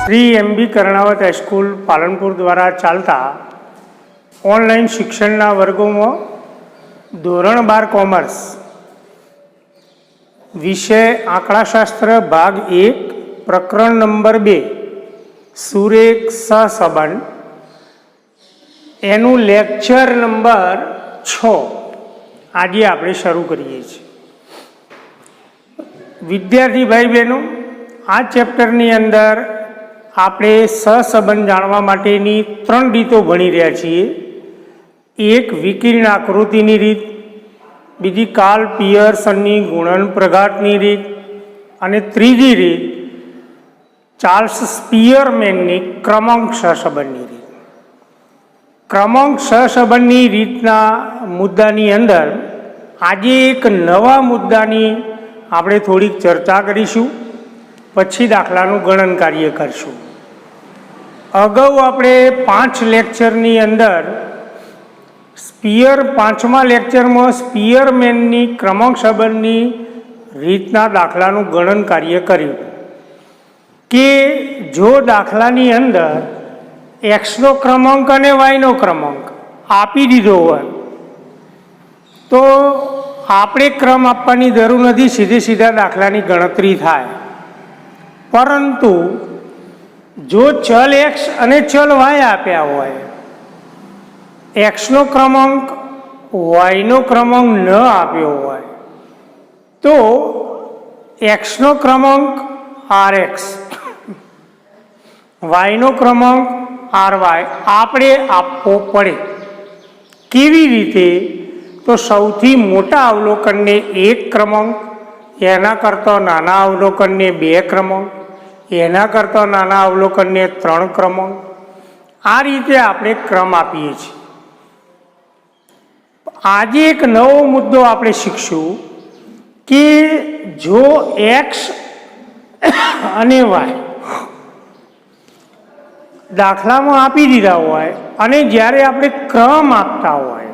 Shri MB Karnawat high school Palanpur द्वारा चालता online शिक्षणना वर्गों में धोरण 12 कॉमर्स विषय आंकड़ाशास्त्र भाग 1 प्रकरण नंबर 2 सुरेख सहसंबंध एनु लेक्चर नंबर 6 आज आप शुरू करिए विद्यार्थी भाई बहनों आ चेप्टरनी अंदर આપણે સહસંબંધ જાણવા માટેની 3 રીતો ભણી રહ્યા છીએ। એક વિકિરણ આકૃતિની રીત, બીજી કાર્લ પિયર્સનની ગુણન પ્રઘાતની રીત અને ત્રીજી રીત ચાર્લ્સ સ્પિયરમેનની ક્રમાંક સહસંબંધની રીત। ક્રમાંક સહસંબંધની રીતના મુદ્દાની અંદર આજે એક નવા મુદ્દાની આપણે થોડીક ચર્ચા કરીશું, પછી દાખલાનું ગણન કાર્ય કરશું। અગાઉ આપણે 5 લેક્ચરની અંદર પાંચમા લેક્ચરમાં સ્પિયરમેનની ક્રમાંક સંબંધની રીતના દાખલાનું ગણન કાર્ય કર્યું કે જો દાખલાની અંદર એક્સનો ક્રમાંક અને વાયનો ક્રમાંક આપી દીધો હોય તો આપણે ક્રમ આપવાની જરૂર નથી, સીધા દાખલાની ગણતરી થાય। પરંતુ જો ચલ એક્સ અને ચલ વાય આપ્યા હોય, એક્સનો ક્રમાંક વાયનો ક્રમાંક ન આપ્યો હોય તો એક્સનો ક્રમાંક RX, વાયનો ક્રમાંક RY આપણે આપવો પડે। કેવી રીતે? તો સૌથી મોટા અવલોકનને 1 ક્રમાંક, એના કરતાં નાના અવલોકનને 2 ક્રમાંક, એના કરતાં નાના અવલોકનને 3 ક્રમાંક, આ રીતે આપણે ક્રમ આપીએ છીએ। આજે એક નવો મુદ્દો આપણે શીખશું કે જો એક્સ અને વાય દાખલામાં આપી દીધા હોય અને જ્યારે આપણે ક્રમ આપતા હોય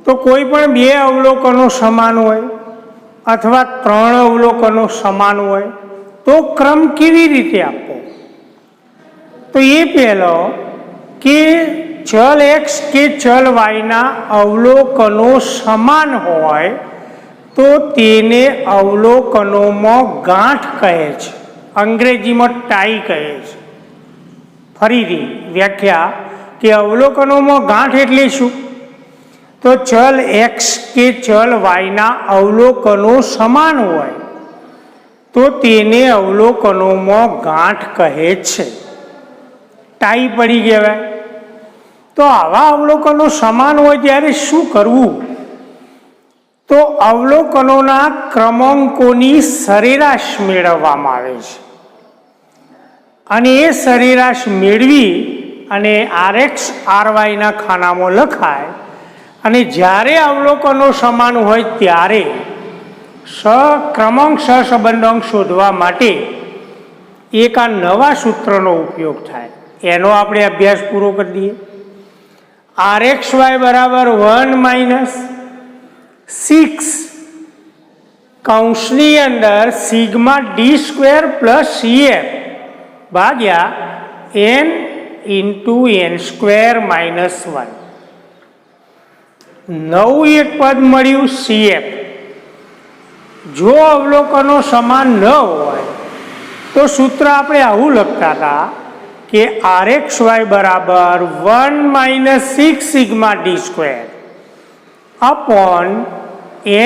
તો કોઈ પણ 2 અવલોકનો સમાન હોય અથવા 3 અવલોકનો સમાન હોય તો ક્રમ કેવી રીતે આપવો? તો એ પહેલો કે ચલ એક્સ કે ચલ વાયના અવલોકનો સમાન હોય તો તેને અવલોકનોમાં ગાંઠ કહે છે, અંગ્રેજીમાં ટાઈ કહે છે। ફરીથી વ્યાખ્યા કે અવલોકનોમાં ગાંઠ એટલે શું? તો ચલ એક્સ કે ચલ વાયના અવલોકનો સમાન હોય તો તેને અવલોકનોમાં ગાંઠ કહે છે, ટાઈ પડી કહેવાય। તો આવા અવલોકનો સમાન હોય ત્યારે શું કરવું? તો અવલોકનોના ક્રમાંકોની સરેરાશ મેળવવામાં આવે છે અને એ સરેરાશ મેળવી અને RX RYના ખાનામાં લખાય અને જ્યારે અવલોકનો સમાન હોય ત્યારે ક્રમાંક સહસંબંધાંક શોધવા માટે એક આ નવા સૂત્રનો ઉપયોગ થાય। એનો આપણે અભ્યાસ પૂરો કરી દઈએ। RXY બરાબર 1 - 6 કૌંસની અંદર સિગ્મા d² + CF ભાગ્યા n × n² - 1। નવું એક પદ મળ્યું CF। જો અવલોકનો સમાન ન હોય તો સૂત્ર આપણે આવું લખતા હતા કે RXY બરાબર 1 - 6 સિગ્મા d² /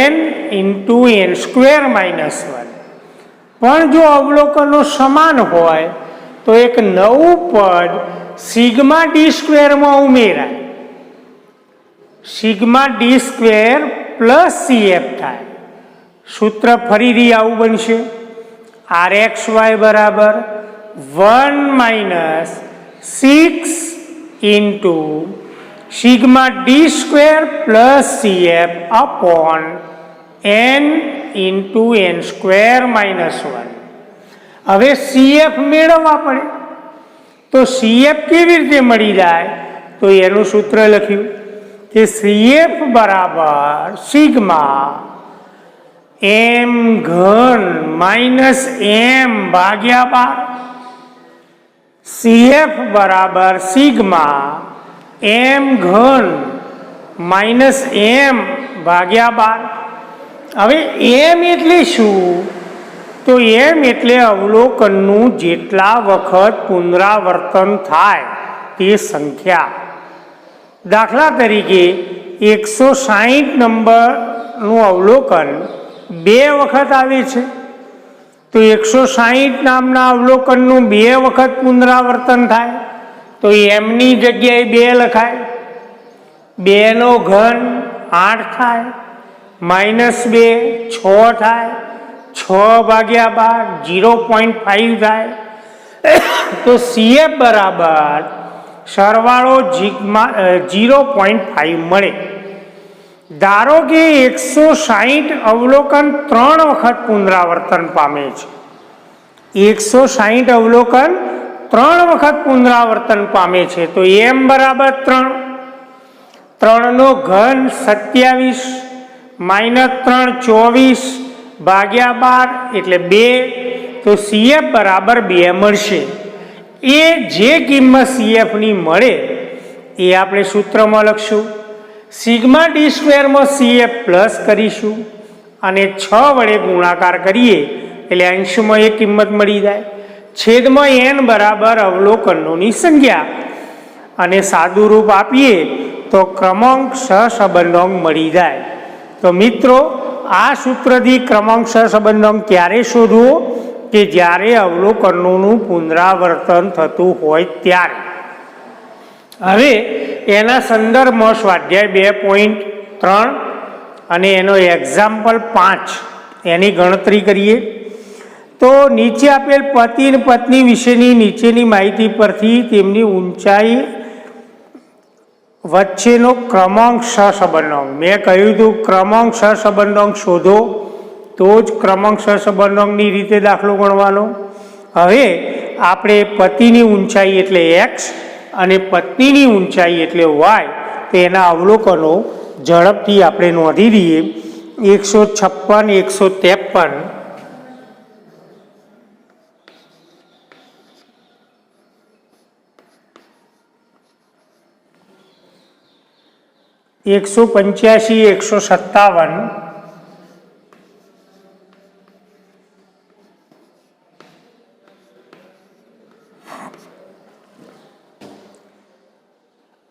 n × n² - 1। પણ જો અવલોકનો સમાન હોય તો એક નવું પદ સિગ્મા d² માં ઉમેરાય, સિગ્મા d² + CF થાય। સૂત્ર ફરીથી આવું બનશે RXY બરાબર 1 - 6 × sigma d² + CF / n × n² - 1। હવે CF મેળવવા પડે તો CF કેવી રીતે મળી જાય? તો એનું સૂત્ર લખ્યું કે CF બરાબર સિગ્મા m³ - m/12 CF બરાબર સિગ્મા એમ ઘન માઇનસ એમ ભાગ્યા 12। હવે એમ એટલે શું? તો એમ એટલે અવલોકનનું જેટલા વખત પુનરાવર્તન થાય તે સંખ્યા। દાખલા તરીકે 160 નંબરનું અવલોકન 2 વખત આવે છે, તો 160 નામના અવલોકનનું 2 વખત પુનરાવર્તન થાય તો એમની જગ્યાએ 2 લખાય। 2 નો ઘન 8 થાય, માઇનસ 2 6 થાય, 6 ભાગ્યા 12 0.5 થાય। તો CF બરાબર સરવાળો 0.5 મળે। ધારો કે 160 અવલોકન 3 વખત પુનરાવર્તન પામે છે। 160 અવલોકન 3 વખત પુનરાવર્તન પામે છે તો m બરાબર 3, 3 નો ઘન 27 માઇનસ 3 24 ભાગ્યા 12 એટલે 2, તો CF બરાબર 2 મળશે। એ જે કિંમત CF ની મળે એ આપણે સૂત્રમાં લખશું। સિગ્મા ડી સ્ક્વેરમાં CF પ્લસ કરીશું અને 6 વડે ગુણાકાર કરીએ એટલે અંશમાં એ કિંમત મળી જાય। છેદમાં n બરાબર અવલોકનોની સંખ્યા અને સાદું રૂપ આપીએ તો ક્રમાંક સહસંબંધાંક મળી જાય। તો મિત્રો, આ સૂત્રથી ક્રમાંક સહસંબંધાંક ક્યારે શોધવો? કે જ્યારે અવલોકનોનું પુનરાવર્તન થતું હોય ત્યારે। હવે એના સંદર્ભમાં સ્વાધ્યાય 2.3 અને એનો એક્ઝામ્પલ 5 એની ગણતરી કરીએ તો નીચે આપેલ પતિ અને પત્ની વિશેની નીચેની માહિતી પરથી તેમની ઊંચાઈ વચ્ચેનો ક્રમાંક સહસંબંધાંક, મેં કહ્યું હતું ક્રમાંક સહસંબંધાંક શોધો તો જ ક્રમાંક સહસંબંધાંકની રીતે દાખલો ગણવાનો। હવે આપણે પતિની ઊંચાઈ એટલે x અને પત્નીની ઊંચાઈ એટલે y, તો એના અવલોકનો ઝડપથી આપણે નોંધી દઈએ। 156, 153, 185, 157,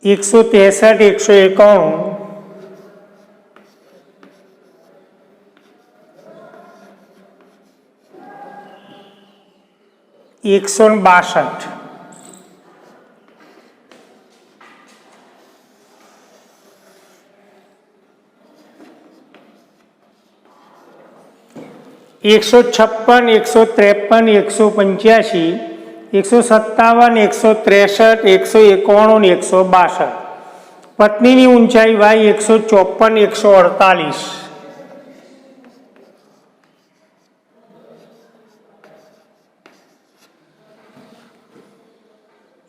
163, 191, 162, 156, 153, 185, 157, 163, 191 ને 162। પત્નીની ઊંચાઈ y 154, 148,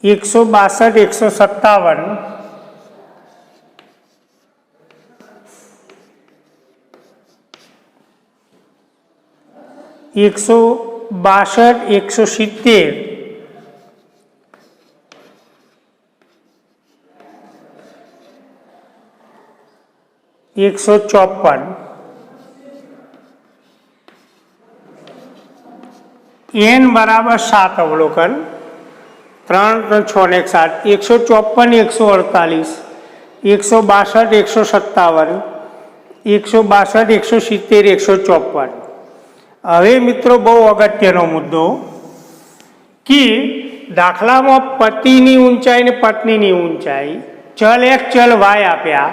162, 157, 162, 170, 154, n બરાબર 7 અવલોકન 3, 6 ને 7, 154, 148, 162, 157, 162, 170, 154। હવે મિત્રો, બહુ અગત્યનો મુદ્દો કે દાખલામાં પતિની ઊંચાઈ ને પત્નીની ઊંચાઈ ચલ x ચલ y આપ્યા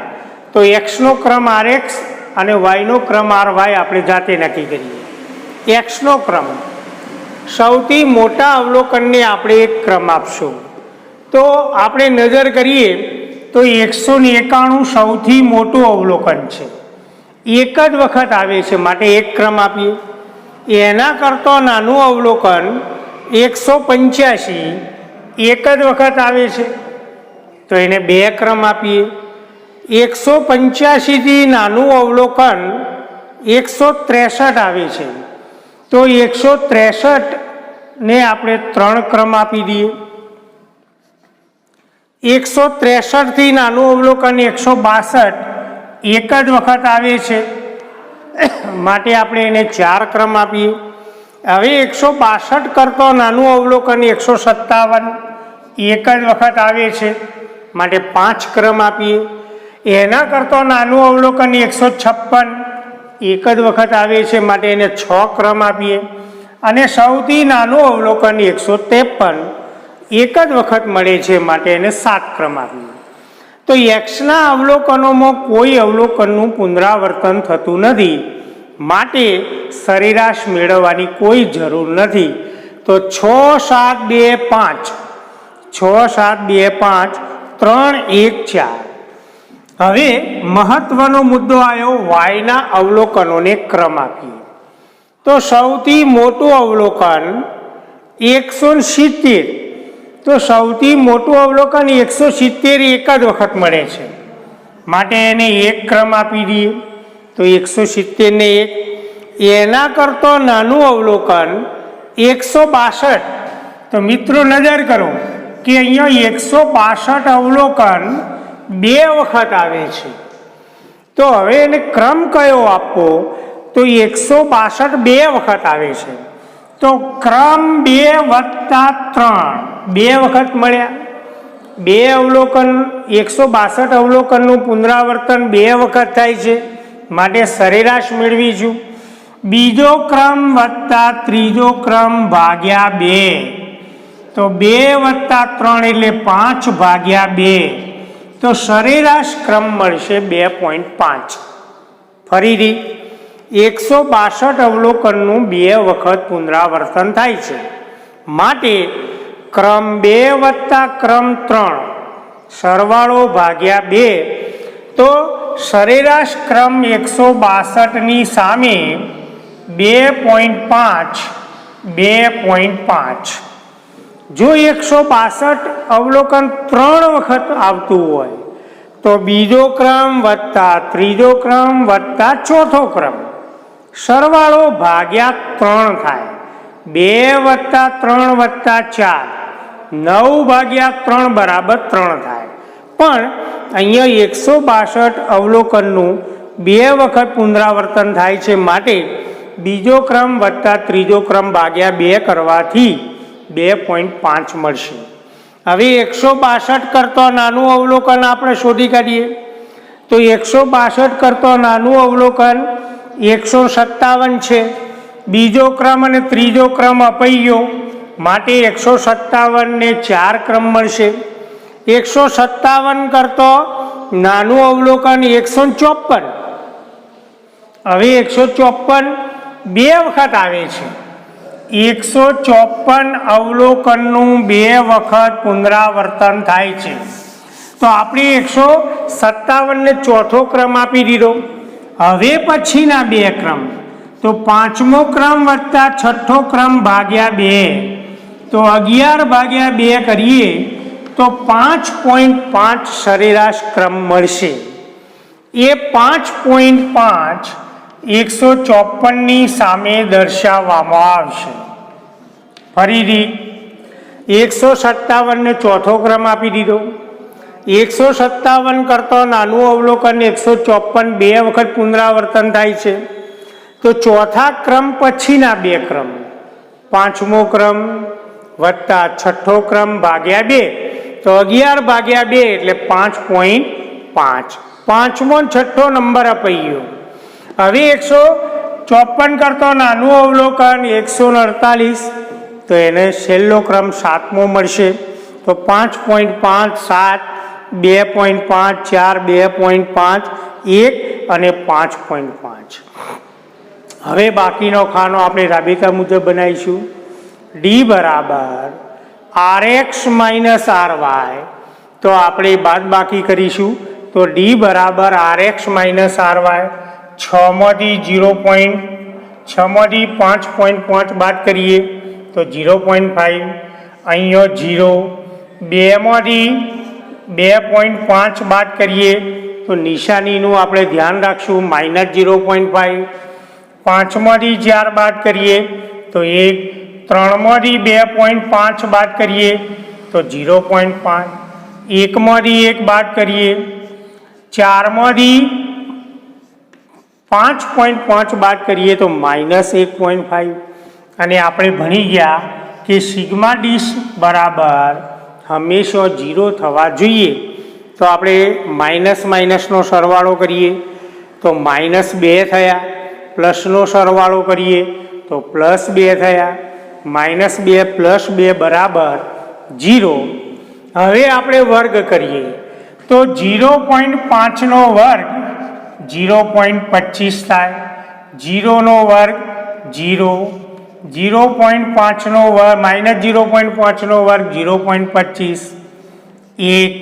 તો x નો ક્રમ rx અને y નો ક્રમ ry આપણે જાતે નક્કી કરીએ। x નો ક્રમ સૌથી મોટા અવલોકનને આપણે એક ક્રમ આપશું। તો આપણે નજર કરીએ તો 191 સૌથી મોટું અવલોકન છે, એક જ વખત આવે છે માટે એક ક્રમ આપીએ। એના કરતાં નાનું અવલોકન 185 એક જ વખત આવે છે તો એને 2 ક્રમ આપીએ। 185 થી નાનું અવલોકન 163 આવે છે તો 163 ને આપણે 3 ક્રમ આપી દઈએ। 163 થી નાનું અવલોકન 162 એક જ વખત આવે છે, માટે આપણે એને 4 ક્રમ આપીએ. હવે 162 કરતો નાનું અવલોકન 157 એક જ વખત આવે છે, માટે 5 ક્રમ આપીએ. એના કરતો નાનું અવલોકન 156 એક જ વખત આવે છે, માટે એને 6 ક્રમ આપીએ. અને સૌથી નાનું અવલોકન 153 એક જ વખત મળે છે, માટે એને 7 ક્રમ આપીએ. તો એક્સના અવલોકનોમાં કોઈ અવલોકનનું પુનરાવર્તન થતું નથી, માટે સરેરાશ મેળવવાની કોઈ જરૂર નથી. તો 6, 7, 2, 5 6, 7, 2, 5 3, 1, 4. હવે મહત્વનો મુદ્દો આવ્યો, વાયના અવલોકનોને ક્રમ આપીએ. તો સૌથી મોટું અવલોકન 170, તો સૌથી મોટું અવલોકન 170 એક જ વખત મળે છે, માટે એને 1 ક્રમ આપી દઈએ. તો 170 ને 1. એના કરતો નાનું અવલોકન 162. તો મિત્રો નજર કરો કે અહીંયા 162 અવલોકન 2 વખત આવે છે. તો હવે એને ક્રમ કયો આપવો? તો 162 2 વખત આવે છે, તો ક્રમ 2 વત્તા 3 2 વખત મળ્યા. 2 અવલોકન 162 અવલોકનનું પુનરાવર્તન 2 વખત થાય છે, માટે સરેરાશ મેળવીશું. બીજો ક્રમ વત્તા ત્રીજો ક્રમ ભાગ્યા 2, તો 2 વત્તા 3 એટલે 5 ભાગ્યા 2, તો સરેરાશ ક્રમ મળશે 2.5. ફરીથી 162 અવલોકનનું 2 વખત પુનરાવર્તન થાય છે, માટે ક્રમ 2 વત્તા ક્રમ 3 સરવાળો ભાગ્યા 2, તો સરેરાશ ક્રમ 162ની સામે 2.5 2.5. જો 162 અવલોકન 3 વખત આવતું હોય તો બીજો ક્રમ વત્તા ત્રીજો ક્રમ વત્તા ચોથો ક્રમ સરવાળો ભાગ્યા 3 થાય. 2 વત્તા 3 વત્તા 4 9 ભાગ્યા 3 બરાબર 3 થાય. પણ અહીંયા 162 અવલોકનનું 2 વખત પુનરાવર્તન થાય છે, માટે બીજો ક્રમ વત્તા ત્રીજો ક્રમ ભાગ્યા 2 કરવાથી 2.5 મળશે. હવે 162 કરતો નાનું અવલોકન આપણે શોધી કાઢીએ. તો 162 કરતો નાનું અવલોકન 157 છે. બીજો ક્રમ અને ત્રીજો ક્રમ અપૈયો, માટે 157 ને 4 ક્રમ મળશે. 157 કરતો નાનું અવલોકન 154. હવે 154 2 વખત આવે છે. 154 અવલોકનનું 2 વખત પુનરાવર્તન થાય છે. તો આપણે 157 ને ચોથો ક્રમ આપી દીધો. હવે પછીના 2 ક્રમ, તો 5મો ક્રમ વત્તા 6થો ક્રમ ભાગ્યા 2, તો 11 ભાગ્યા 2 કરીએ તો 5.5 સરેરાશ ક્રમ મળશે. એ 5.5 154ની સામે દર્શાવવામાં આવશે. ફરીથી 157 ને ચોથો ક્રમ આપી દીધો. 157 કરતો નાનું અવલોકન 154 2 વખત પુનરાવર્તન થાય છે. તો ચોથા ક્રમ પછીના 2 ક્રમ, 5મો ક્રમ વત્તા 6થો ક્રમ ભાગ્યા 2, તો 11 ભાગ્યા 2 એટલે 5.5. 5મો 6થો નંબર અપાઈ. હવે 154 કરતો નાનું અવલોકન 148, તો એને છેલ્લો ક્રમ 7મો મળશે. તો 5.5 7 2.5 4 2.5 1 અને 5.5. હવે બાકીનો ખાનો આપણે રાબેતા મુજબ બનાવીશું. ડી બરાબર RX માઇનસ RY, તો આપણે બાદ બાકી કરીશું. તો ડી બરાબર RX માઇનસ RY. 6માંથી 5.5 બાદ કરીએ તો 0.5. અહીંયા 0. 2માંથી 2.5 બાદ કરીએ તો નિશાનીનું આપણે ધ્યાન રાખશું, -0.5. 5માંથી 4 બાદ કરીએ તો 1. 3માંથી 2.5 બાદ કરીએ તો 0.5. એકમાંથી 1 બાદ કરીએ, 4માંથી 5.5 બાદ કરીએ તો -1.5, અને આપણે ભણી ગયા કે સિગ્મા ડી બરાબર હંમેશા 0 થવા જોઈએ. તો આપણે માઇનસ માઇનસનો સરવાળો કરીએ તો -2 થયા, પ્લસનો સરવાળો કરીએ તો +2 થયા, -2 + 2 બરાબર 0. હવે આપણે વર્ગ કરીએ તો 0.5નો વર્ગ 0.25 થાય, 0નો વર્ગ 0, 0.5નો વર્ગ -0.5નો વર્ગ 0.25, 1,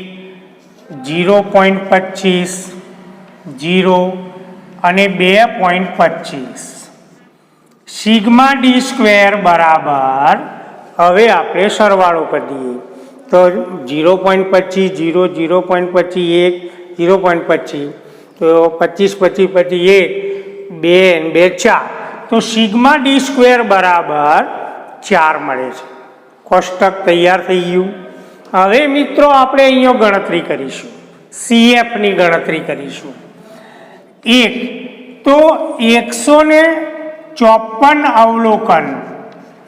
0.25, 0 અને 2.25. સિગ્મા ડી સ્ક્વેર બરાબર, હવે આપણે સરવાળો કરી દઈએ તો 0.25, 0, 0.25, 1, 0.25, તો 25, 25, 1, 2 2 4, તો સિગ્મા ડી સ્ક્વેર બરાબર 4 મળે છે. કોષ્ટક તૈયાર થઈ ગયું. હવે મિત્રો આપણે અહીંયા ગણતરી કરીશું, CFની ગણતરી કરીશું. 1 તો 154 અવલોકન,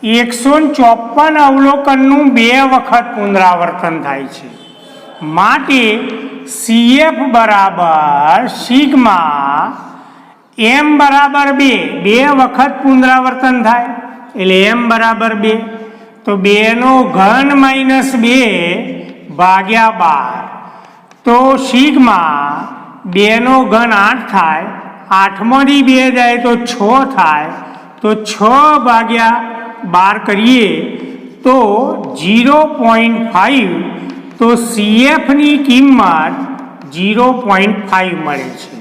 154 અવલોકનનું 2 વખત પુનરાવર્તન થાય છે, માટે CF બરાબર સિગ્મા m બરાબર 2 વખત પુનરાવર્તન થાય એટલે m બરાબર 2, તો 2નો ઘન -2 ભાગ્યા 12, તો સિગ્મા 2નો ઘન 8 થાય, 8માંથી 2 જાય તો 6 થાય, તો 6 ભાગ્યા 12 કરીએ તો 0.5, તો CFની કિંમત 0.5 મળે છે,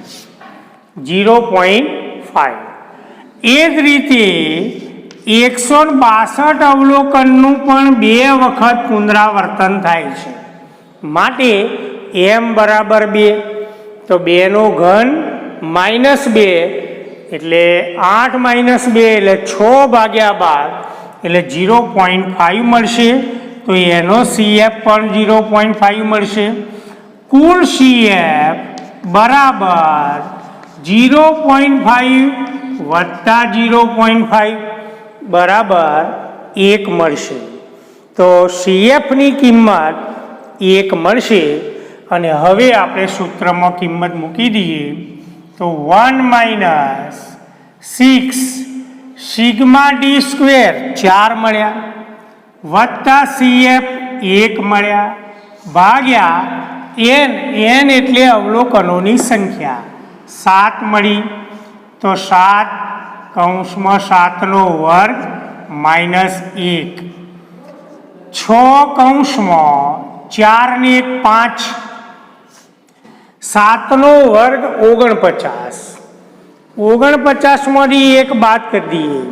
0.5. એ જ રીતે 162 અવલોકનનું પણ 2 વખત પુનરાવર્તન થાય છે, માટે m બરાબર 2, તો 2નો ઘન -2 એટલે 8 - 2 એટલે 6 ભાગ્યા 12 એટલે 0.5 મળશે, તો એનો CF પણ 0.5 મળશે. કુલ CF બરાબર 0.5 વત્તા 0.5 બરાબર 1 મળશે. તો CFની કિંમત 1 મળશે. અને હવે આપણે સૂત્રમાં કિંમત મૂકી દઈએ તો 1 - 6 સિગ્મા ડી સ્ક્વેર 4 મળ્યા, વત્તા CF 1 મળ્યા, ભાગ્યા n એટલે અવલોકનોની સંખ્યા 7 મળી, તો 7 કૌંસમાં 7નો વર્ગ -1, 6 કૌંસમાં 4 ને 1 5, 7નો વર્ગ 49, 49માંથી 1 બાદ કરી દઈએ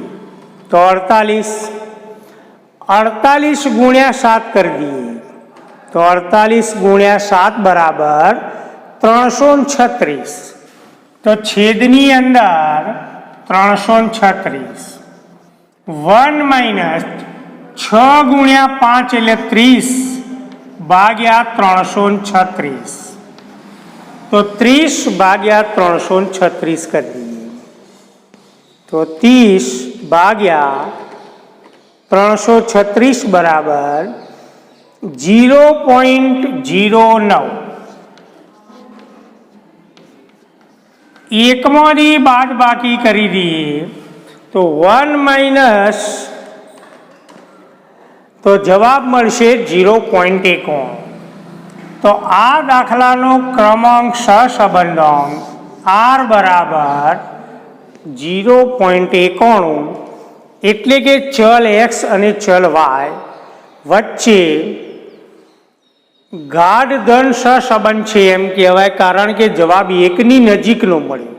તો 48, 48 ગુણ્યા 7 કરી દઈએ તો 48 ગુણ્યા 7 બરાબર 336, તો છેદની અંદર 336, 1 - 6 ગુણ્યા 5 એટલે 30 ભાગ્યા 336, તો 30 ભાગ્યા 336 કરી દઈએ તો 30 ભાગ્યા 336 બરાબર 0.09. એકમાંથી બાદ બાકી કરી દઈએ તો 1 તો જવાબ મળશે 0.51. તો આ દાખલાનો ક્રમાંક સહસંબંધાંક R બરાબર 0.91, એટલે કે ચલ x અને ચલ y વચ્ચે ગાઢ ધન સહસંબંધ છે એમ કહેવાય, કારણ કે જવાબ 1ની નજીકનો મળ્યો.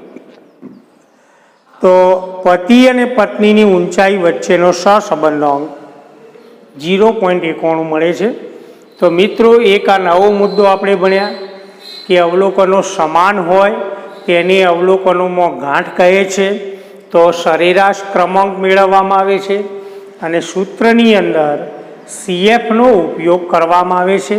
તો પતિ અને પત્નીની ઊંચાઈ વચ્ચેનો સહસંબંધાંક 0.91 મળે છે. તો મિત્રો એક આ નવો મુદ્દો આપણે ભણ્યા કે અવલોકનો સમાન હોય તેને અવલોકનોમાં ગાંઠ કહે છે. તો સરેરાશ ક્રમાંક મેળવવામાં આવે છે અને સૂત્રની અંદર CFનો ઉપયોગ કરવામાં આવે છે.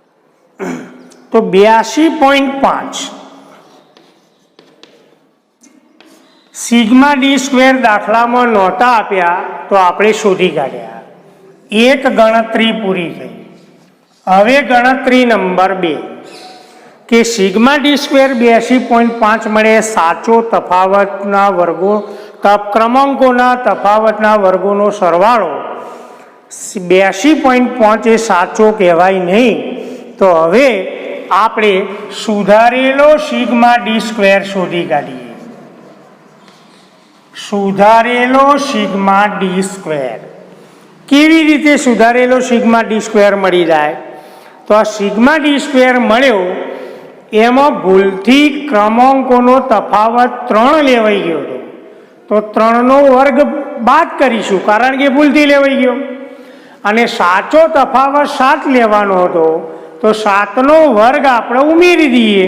તો 82.5 સિગ્મા ડી સ્ક્વેર દાખલામાં નહોતા આપ્યા તો આપણે શોધી કાઢ્યા. એક ગણતરી પૂરી થઈ. હવે ગણતરી નંબર 2 કે સિગ્મા ડી સ્ક્વેર 82.5 મળે. સાચો તફાવતના વર્ગો ક્રમાંકોના તફાવતના વર્ગોનો સરવાળો 82.5 એ સાચો કહેવાય નહીં. તો હવે આપણે સુધારેલો સિગ્મા ડી સ્ક્વેર શોધી કાઢીએ. સુધારેલો સિગ્મા ડી સ્ક્વેર કેવી રીતે સુધારેલો સિગ્મા ડી સ્ક્વેર મળી જાય? તો આ સિગ્મા ડી સ્ક્વેર મળ્યો એમાં ભૂલથી ક્રમાંકોનો તફાવત 3 લેવાઈ ગયો હતો. તો 3નો વર્ગ બાદ કરીશું કારણ કે ભૂલથી લેવાઈ ગયો. અને સાચો તફાવત 7 લેવાનો હતો તો 7નો વર્ગ આપણે ઉમેરી દઈએ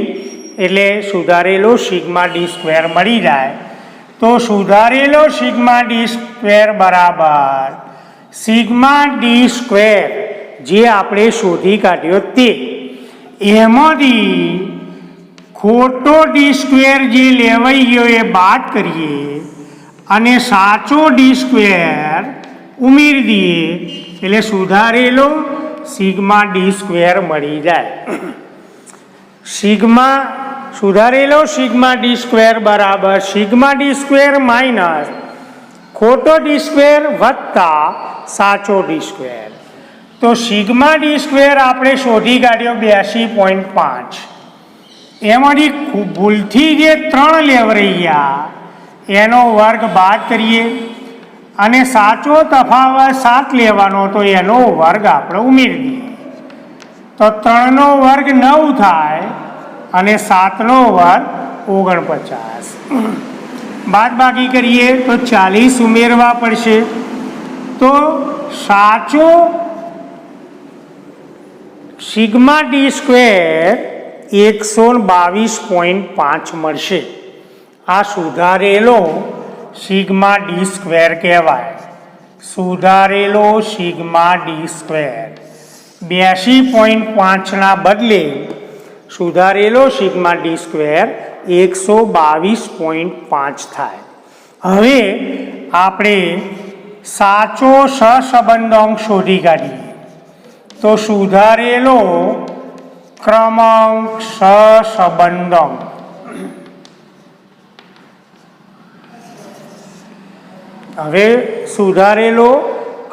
એટલે સુધારેલો સિગ્મા ડી સ્ક્વેર મળી જાય. તો સુધારેલો સિગ્મા ડી સ્ક્વેર બરાબર સિગ્મા ડી સ્ક્વેર જે આપણે શોધી કાઢ્યો તે એમાંથી ખોટો ડી સ્ક્વેર જે લેવાઈ ગયો એ બાદ કરીએ અને સાચો ડી સ્ક્વેર ઉમેરી દઈએ એટલે સુધારેલો સિગ્મા ડી સ્ક્વેર મળી જાય. સુધારેલો સિગ્મા ડી સ્ક્વેર બરાબર સિગ્મા ડી સ્ક્વેર માઇનસ ખોટો ડી સ્ક્વેર વત્તા સાચો ડી સ્ક્વેર. તો સિગ્મા ડી સ્ક્વેર આપણે શોધી કાઢ્યો 82.5. એમાંથી ભૂલથી જે 3 લેવરાઈ ગયા એનો વર્ગ બાદ કરીએ અને સાચો તફાવત 7 લેવાનો તો એનો વર્ગ આપણે ઉમેરી દઈએ. તો 3નો વર્ગ 9 થાય અને 7નો વર્ગ 49. બાદ બાકી કરીએ તો 40 ઉમેરવા પડશે. તો સાચો સિગ્મા ડી સ્ક્વેર 122.5 મળશે. આ સુધારેલો સિગ્મા ડી સ્ક્વેર કહેવાય. સુધારેલો સિગ્મા ડી સ્ક્વેર 82.5ના બદલે સુધારેલો સિગ્મા ડી સ્ક્વેર 122.5 થાય. હવે આપણે સાચો સહસંબંધાંક શોધી કાઢીએ. તો સુધારેલો ક્રમાંક સહસંબંધાંક હવે સુધારેલો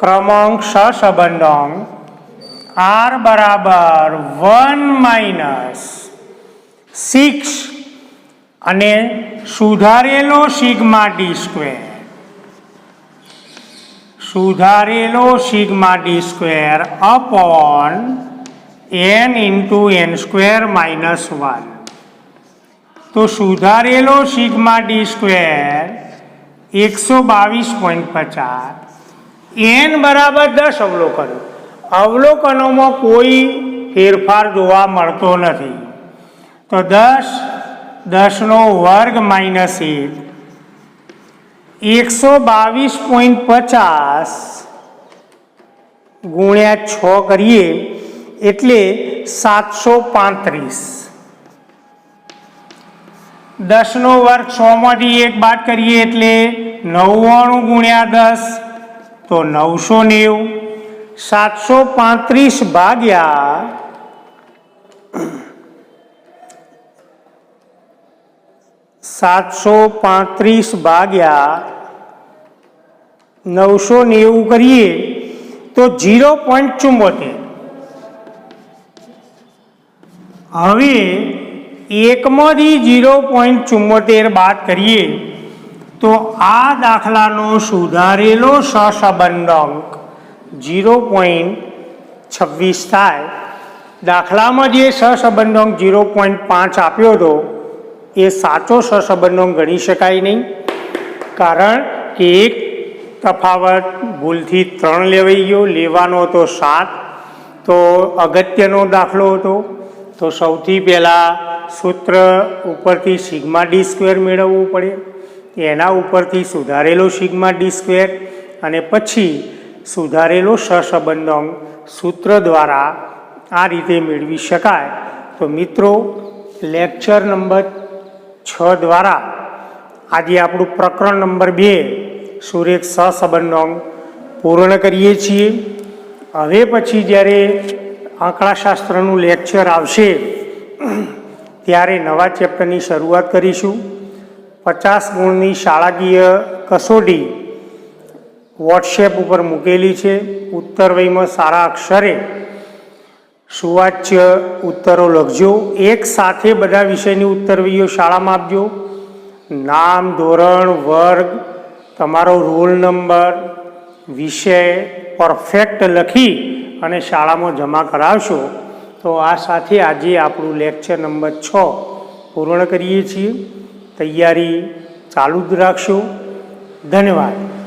ક્રમાંક સહસંબંધાંક r બરાબર 1 - 6 અને સુધારેલો sigma D square upon n × n square -1. તો સુધારેલો સિગ્મા ડી સ્ક્વેર 122.50. n બરાબર 10 અવલોકનો. અવલોકનોમાં કોઈ ફેરફાર જોવા મળતો નથી. તો 10નો વર્ગ -1 122.50 ગુણ્યા 6 કરીએ એટલે 735. 10નો વર્ગ 100માંથી 1 બાદ કરીએ એટલે 99 ગુણ્યા 10 તો 990. 735 ભાગ્યા 990 કરીએ તો 0.74. હવે એકમાંથી 0.74 બાદ કરીએ તો આ દાખલાનો સુધારેલો સહસંબંધાંક 0.26 થાય. દાખલામાં જે સહસંબંધાંક 0.5 આપ્યો હતો એ સાચો સહસંબંધાંક ગણી શકાય નહીં કારણ કે એક તફાવત ભૂલથી 3 લેવાઈ ગયો. લેવાનો હતો 7. તો અગત્યનો દાખલો હતો. તો સૌથી પહેલાં સૂત્ર ઉપરથી સિગ્મા ડી સ્ક્વેર મેળવવું પડે. એના ઉપરથી સુધારેલો સિગ્મા ડી સ્ક્વેર અને પછી સુધારેલો સહસંબંધાંક સૂત્ર દ્વારા આ રીતે મેળવી શકાય. તો મિત્રો, લેક્ચર નંબર 6 દ્વારા આજે આપણું પ્રકરણ નંબર 2 સુરેખ સહસંબંધનો અંગ પૂર્ણ કરીએ છીએ. હવે પછી જ્યારે આંકડાશાસ્ત્રનું લેક્ચર આવશે ત્યારે નવા ચેપ્ટરની શરૂઆત કરીશું. 50 ગુણની શાળાકીય કસોટી વોટ્સએપ ઉપર મૂકેલી છે. ઉત્તરવહીમાં સારા અક્ષરે સુવાચ્ય ઉત્તરો લખજો. એક સાથે બધા વિષયની ઉત્તરવહીઓ શાળામાં આપજો. નામ, ધોરણ, વર્ગ, તમારો રોલ નંબર, વિષય પરફેક્ટ લખી અને શાળામાં જમા કરાવશો. તો આ સાથે આજે આપણું લેક્ચર નંબર 6 પૂર્ણ કરીએ છીએ. તૈયારી ચાલુ જ રાખશો. ધન્યવાદ.